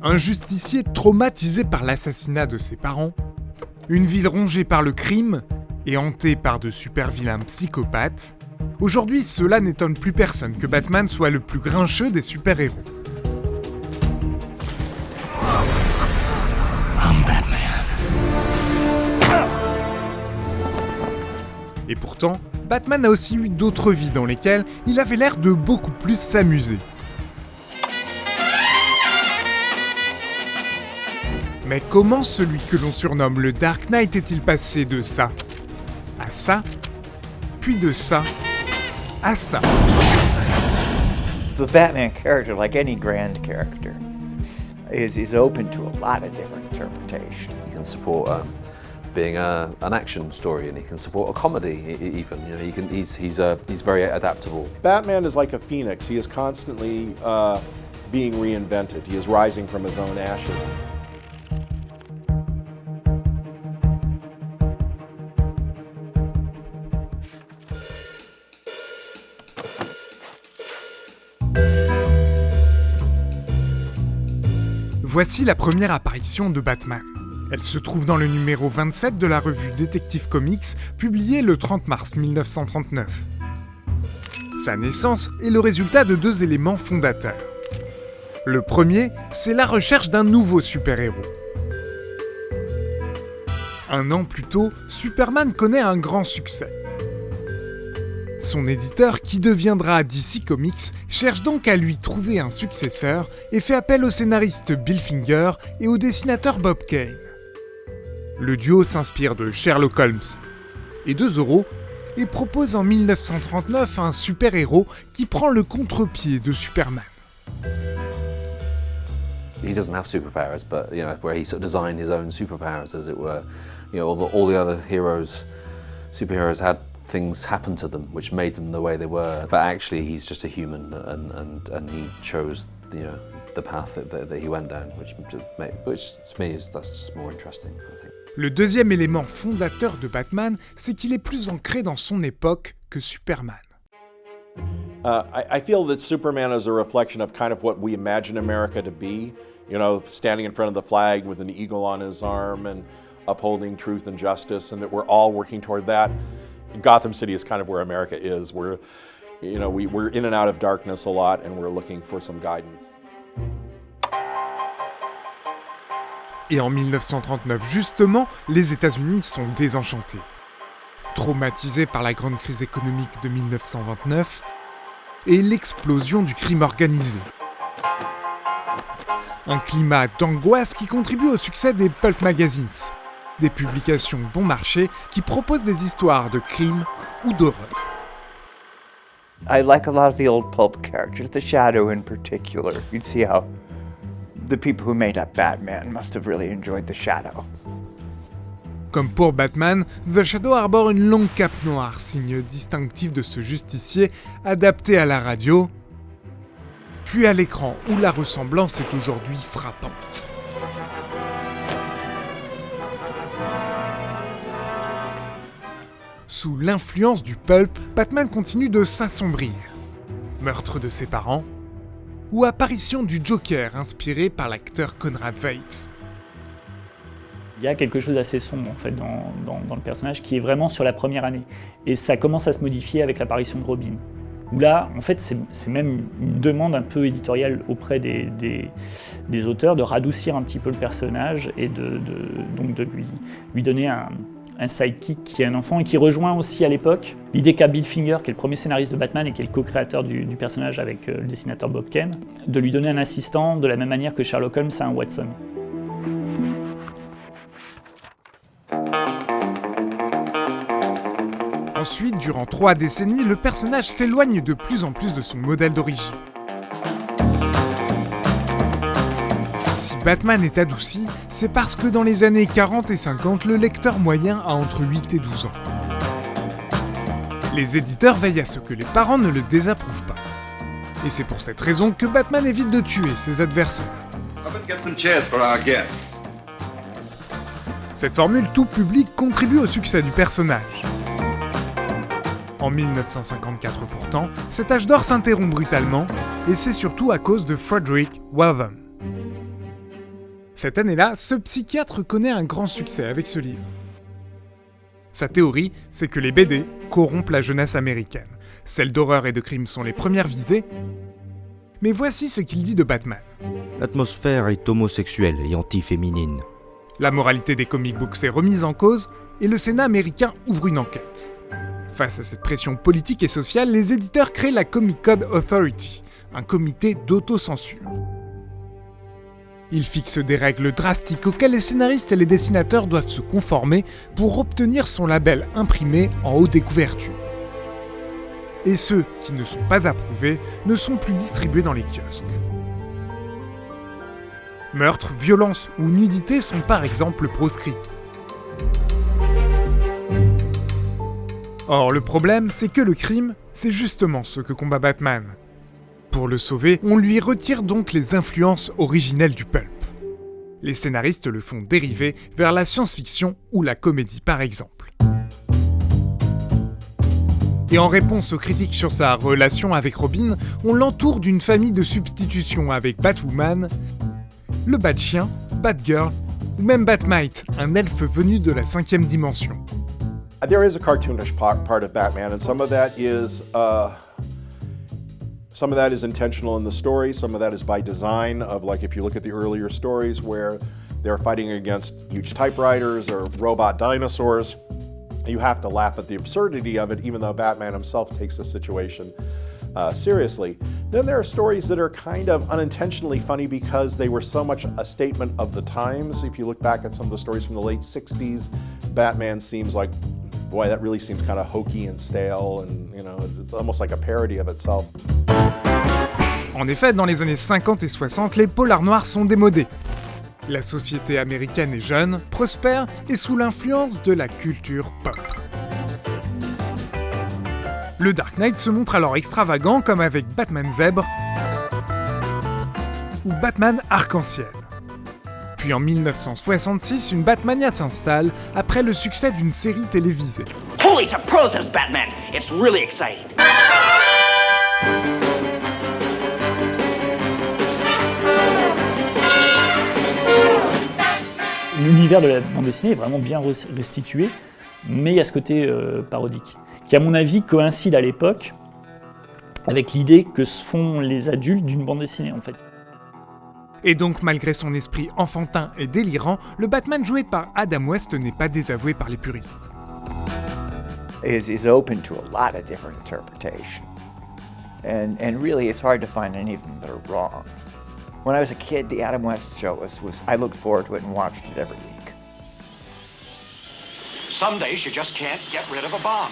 Un justicier traumatisé par l'assassinat de ses parents, une ville rongée par le crime et hantée par de super-vilains psychopathes, aujourd'hui cela n'étonne plus personne que Batman soit le plus grincheux des super-héros. Et pourtant, Batman a aussi eu d'autres vies dans lesquelles il avait l'air de beaucoup plus s'amuser. Mais comment celui que l'on surnomme le Dark Knight est-il passé de ça à ça, puis de ça à ça? The Batman character, like any grand character, is open to a lot of different interpretations. He can support being an action story, and he can support a comedy even. You know, he's very adaptable. Batman is like a phoenix. He is constantly being reinvented. He is rising from his own ashes. Voici la première apparition de Batman. Elle se trouve dans le numéro 27 de la revue Detective Comics, publié le 30 mars 1939. Sa naissance est le résultat de deux éléments fondateurs. Le premier, c'est la recherche d'un nouveau super-héros. Un an plus tôt, Superman connaît un grand succès. Son éditeur, qui deviendra DC Comics, cherche donc à lui trouver un successeur et fait appel au scénariste Bill Finger et au dessinateur Bob Kane. Le duo s'inspire de Sherlock Holmes et de Zorro et propose en 1939 un super-héros qui prend le contre-pied de Superman. He doesn't have superpowers, but you know, where he sort of designed his own superpowers, as it were. You know, all the other superheroes had things happen to them which made them the way they were. But actually, he's just a human, and he chose, you know, the path that he went down, which to me that's just more interesting, I think. Le deuxième élément fondateur de Batman, c'est qu'il est plus ancré dans son époque que Superman. I feel that Superman is a reflection of kind of what we imagine America to be. You know, standing in front of the flag with an eagle on his arm and upholding truth and justice, and that we're all working toward that. Gotham City is kind of where America is. We're in and out of darkness a lot, and we're looking for some guidance. Et en 1939, justement, les États-Unis sont désenchantés. Traumatisés par la grande crise économique de 1929 et l'explosion du crime organisé. Un climat d'angoisse qui contribue au succès des pulp magazines, des publications bon marché qui proposent des histoires de crime ou d'horreur. I like a lot of the old pulp characters, the Shadow in particular. You'd see how the people who made up Batman must have really enjoyed the Shadow. Comme pour Batman, The Shadow arbore une longue cape noire, signe distinctif de ce justicier adapté à la radio, puis à l'écran où la ressemblance est aujourd'hui frappante. Sous l'influence du pulp, Batman continue de s'assombrir. Meurtre de ses parents, ou apparition du Joker inspiré par l'acteur Conrad Veidt. Il y a quelque chose d'assez sombre en fait dans le personnage qui est vraiment sur la première année. Et ça commence à se modifier avec l'apparition de Robin. Où là, en fait, c'est même une demande un peu éditoriale auprès des auteurs de radoucir un petit peu le personnage et donc de lui donner un sidekick qui est un enfant et qui rejoint aussi à l'époque l'idée qu'a Bill Finger, qui est le premier scénariste de Batman et qui est le co-créateur du personnage avec le dessinateur Bob Kane, de lui donner un assistant de la même manière que Sherlock Holmes a un Watson. Ensuite, durant 3 décennies, le personnage s'éloigne de plus en plus de son modèle d'origine. Si Batman est adouci, c'est parce que dans les années 40 et 50, le lecteur moyen a entre 8 et 12 ans. Les éditeurs veillent à ce que les parents ne le désapprouvent pas. Et c'est pour cette raison que Batman évite de tuer ses adversaires. Cette formule tout public contribue au succès du personnage. En 1954 pourtant, cet âge d'or s'interrompt brutalement, et c'est surtout à cause de Frederick Waltham. Cette année-là, ce psychiatre connaît un grand succès avec ce livre. Sa théorie, c'est que les BD corrompent la jeunesse américaine. Celles d'horreur et de crime sont les premières visées. Mais voici ce qu'il dit de Batman. L'atmosphère est homosexuelle et anti-féminine. La moralité des comic books est remise en cause et le Sénat américain ouvre une enquête. Face à cette pression politique et sociale, les éditeurs créent la Comic Code Authority, un comité d'autocensure. Ils fixent des règles drastiques auxquelles les scénaristes et les dessinateurs doivent se conformer pour obtenir son label imprimé en haut des couvertures. Et ceux qui ne sont pas approuvés ne sont plus distribués dans les kiosques. Meurtre, violence ou nudité sont par exemple proscrits. Or, le problème, c'est que le crime, c'est justement ce que combat Batman. Pour le sauver, on lui retire donc les influences originelles du pulp. Les scénaristes le font dériver vers la science-fiction ou la comédie par exemple. Et en réponse aux critiques sur sa relation avec Robin, on l'entoure d'une famille de substitutions avec Batwoman, le Bat-Chien, Batgirl ou même Batmite, un elfe venu de la 5e dimension. There is a cartoonish part of Batman, and some of that is intentional in the story. Some of that is by design. Of like, if you look at the earlier stories where they're fighting against huge typewriters or robot dinosaurs, you have to laugh at the absurdity of it, even though Batman himself takes the situation seriously. Then there are stories that are kind of unintentionally funny because they were so much a statement of the times. If you look back at some of the stories from the late 60s, Batman seems like, boy, that really seems kind of hokey and stale, and you know, it's almost like a parody of itself. En effet, dans les années 50 et 60, les polars noirs sont démodés. La société américaine est jeune, prospère et sous l'influence de la culture pop. Le Dark Knight se montre alors extravagant comme avec Batman Zèbre ou Batman Arc-en-Ciel. Puis en 1966, une Batmania s'installe après le succès d'une série télévisée. Holy superlatives, Batman! It's really exciting. L'univers de la bande dessinée est vraiment bien restitué, mais il y a ce côté parodique, qui à mon avis coïncide à l'époque avec l'idée que se font les adultes d'une bande dessinée en fait. Et donc, malgré son esprit enfantin et délirant, le Batman joué par Adam West n'est pas désavoué par les puristes. Is open to a lot of different interpretation. And really, it's hard to find any of them that are wrong. When I was a kid, the Adam West show was I looked forward to it and watched it every week. Some days you just can't get rid of a bomb.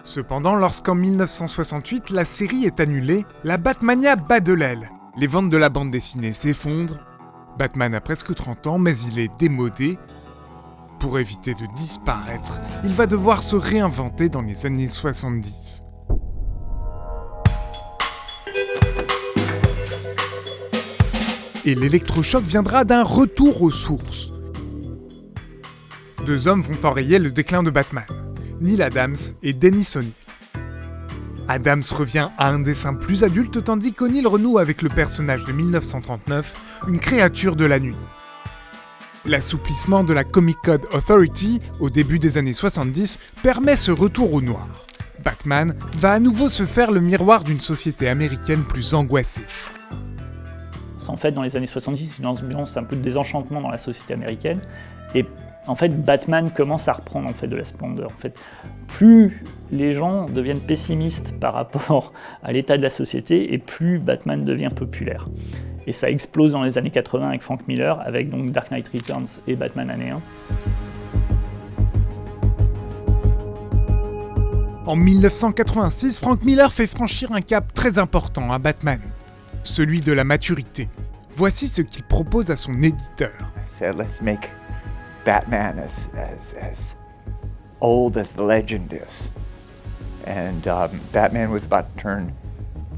Cependant, lorsqu'en 1968, la série est annulée, la Batmania bat de l'aile. Les ventes de la bande dessinée s'effondrent. Batman a presque 30 ans, mais il est démodé. Pour éviter de disparaître, il va devoir se réinventer dans les années 70. Et l'électrochoc viendra d'un retour aux sources. Deux hommes vont enrayer le déclin de Batman. Neil Adams et Denny Sony. Adams revient à un dessin plus adulte tandis qu'O'Neill renoue avec le personnage de 1939, une créature de la nuit. L'assouplissement de la Comic Code Authority au début des années 70 permet ce retour au noir. Batman va à nouveau se faire le miroir d'une société américaine plus angoissée. En fait, dans les années 70, une ambiance un peu de désenchantement dans la société américaine. Et en fait, Batman commence à reprendre en fait, de la splendeur. En fait, plus les gens deviennent pessimistes par rapport à l'état de la société, et plus Batman devient populaire. Et ça explose dans les années 80 avec Frank Miller, avec donc Dark Knight Returns et Batman année 1. En 1986, Frank Miller fait franchir un cap très important à Batman, celui de la maturité. Voici ce qu'il propose à son éditeur. I said, let's make Batman as old as the legend is. And Batman was about to turn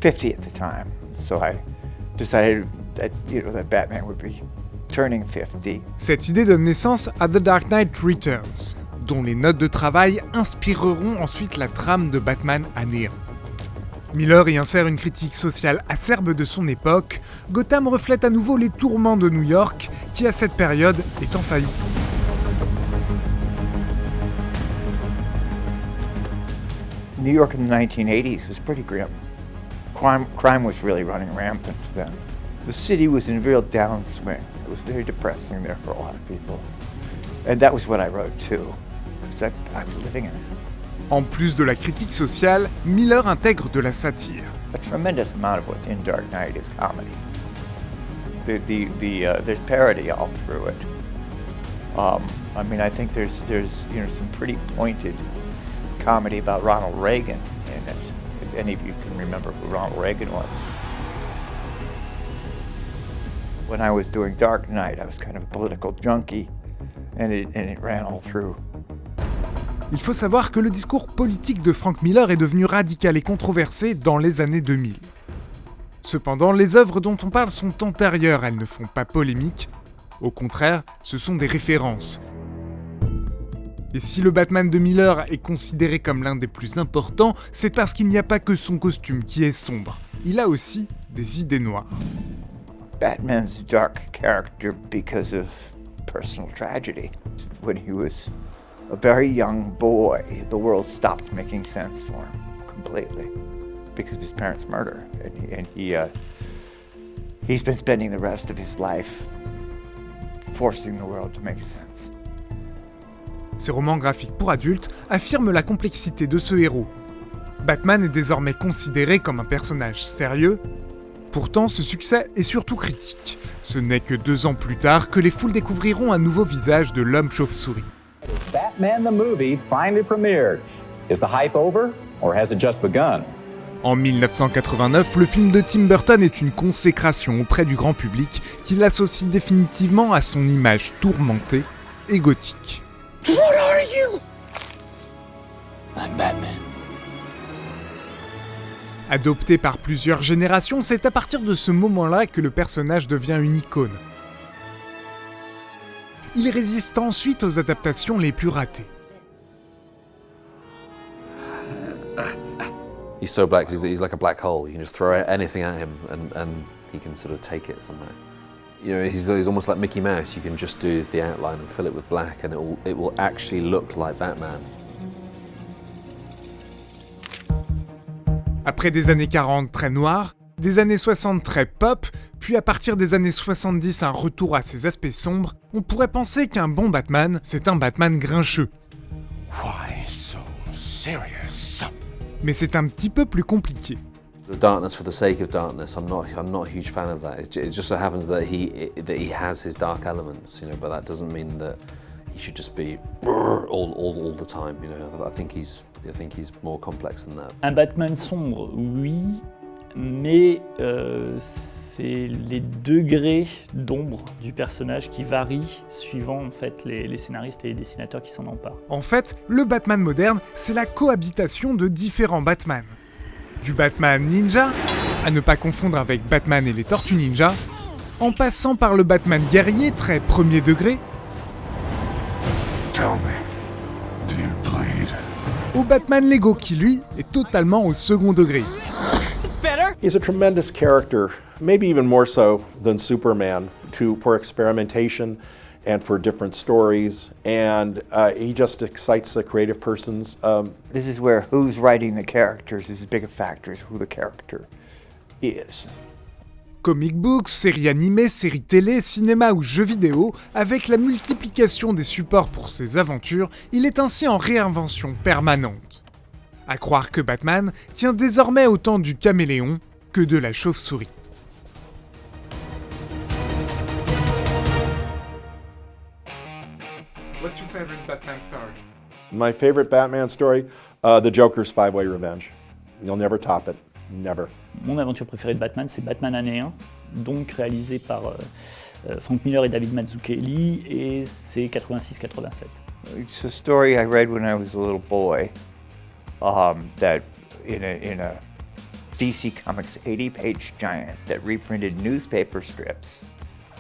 50 at the time. So I decided that, that Batman would be turning 50. Cette idée donne naissance à The Dark Knight Returns, dont les notes de travail inspireront ensuite la trame de Batman année 1. Miller y insère une critique sociale acerbe de son époque. Gotham reflète à nouveau les tourments de New York, qui à cette période est en faillite. New York in the 1980s was pretty grim. Crime was really running rampant then. The city was in a real downswing. It was very depressing there for a lot of people. And that was what I wrote too, because I was living in it. En plus de la critique sociale, Miller intègre de la satire. A tremendous amount of what's in Dark Knight is comedy. There's parody all through it. I mean, I think there's some pretty pointed comedy about Ronald Reagan in it. If any of you can remember who Ronald Reagan was. When I was doing Dark Knight, I was kind of a political junkie, and it ran all through. Il faut savoir que le discours politique de Frank Miller est devenu radical et controversé dans les années 2000. Cependant, les œuvres dont on parle sont antérieures, elles ne font pas polémique. Au contraire, ce sont des références. Et si le Batman de Miller est considéré comme l'un des plus importants, c'est parce qu'il n'y a pas que son costume qui est sombre. Il a aussi des idées noires. Batman's a dark character because of personal tragedy. When he was a very young boy, the world stopped making sense for him completely because of his parents' murder, and he's been spending the rest of his life forcing the world to make sense. Ces romans graphiques pour adultes affirment la complexité de ce héros. Batman est désormais considéré comme un personnage sérieux. Pourtant, ce succès est surtout critique. Ce n'est que 2 ans plus tard que les foules découvriront un nouveau visage de l'homme chauve-souris. Batman the movie finally premiered. Is the hype over or has it just begun? En 1989, le film de Tim Burton est une consécration auprès du grand public qui l'associe définitivement à son image tourmentée et gothique. What are you? I'm Batman. Adopté par plusieurs générations, c'est à partir de ce moment-là que le personnage devient une icône. Il résiste ensuite aux adaptations les plus ratées. He's so black, he's like a black hole. You can just throw anything at him and he can sort of take it somehow. You know, he's almost like Mickey Mouse. You can just do the outline and fill it with black and it will actually look like Batman. Après des années 40 très noires, des années 60 très pop, puis à partir des années 70 un retour à ses aspects sombres, on pourrait penser qu'un bon Batman, c'est un Batman grincheux. Why so serious? Mais c'est un petit peu plus compliqué. The darkness for the sake of darkness, I'm not a huge fan of that. It just so happens that he has his dark elements, you know, but that doesn't mean that he should just be all the time, you know. I think he's more complex than that. Un Batman sombre, oui, mais c'est les degrés d'ombre du personnage qui varient suivant en fait les scénaristes et les dessinateurs qui s'en emparent. En fait, le Batman moderne, c'est la cohabitation de différents Batman. Du Batman ninja, à ne pas confondre avec Batman et les Tortues Ninja, en passant par le Batman guerrier très premier degré, Tell me, do you bleed? au Batman Lego qui lui est totalement au second degré. He's a tremendous character, maybe even more so than Superman, for experimentation and for different stories, and he just excites the creative person's. This is where who's writing the characters is as big a factor as who the character is. Comic books, séries animées, séries télé, cinéma ou jeux vidéo, avec la multiplication des supports pour ses aventures, il est ainsi en réinvention permanente. À croire que Batman tient désormais autant du caméléon que de la chauve-souris. What's your favorite Batman story? My favorite Batman story, the Joker's Five-Way Revenge. You'll never top it, never. Mon aventure préférée de Batman, c'est Batman année 1, donc réalisé par Frank Miller et David Mazzucchelli, et c'est 86-87. It's a story I read when I was a little boy. That in a DC Comics 80-page giant that reprinted newspaper strips.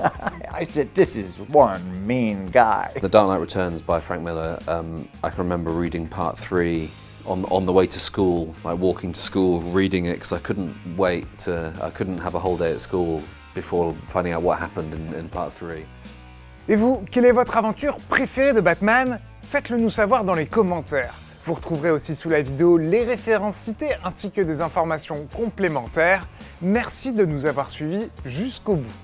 I said, this is one mean guy. The Dark Knight Returns by Frank Miller, I can remember reading part 3 on the way to school, like walking to school, reading it, because I couldn't have a whole day at school before finding out what happened in part 3. Et vous, quelle est votre aventure préférée de Batman? Faites-le nous savoir dans les commentaires. Vous retrouverez aussi sous la vidéo les références citées ainsi que des informations complémentaires. Merci de nous avoir suivis jusqu'au bout.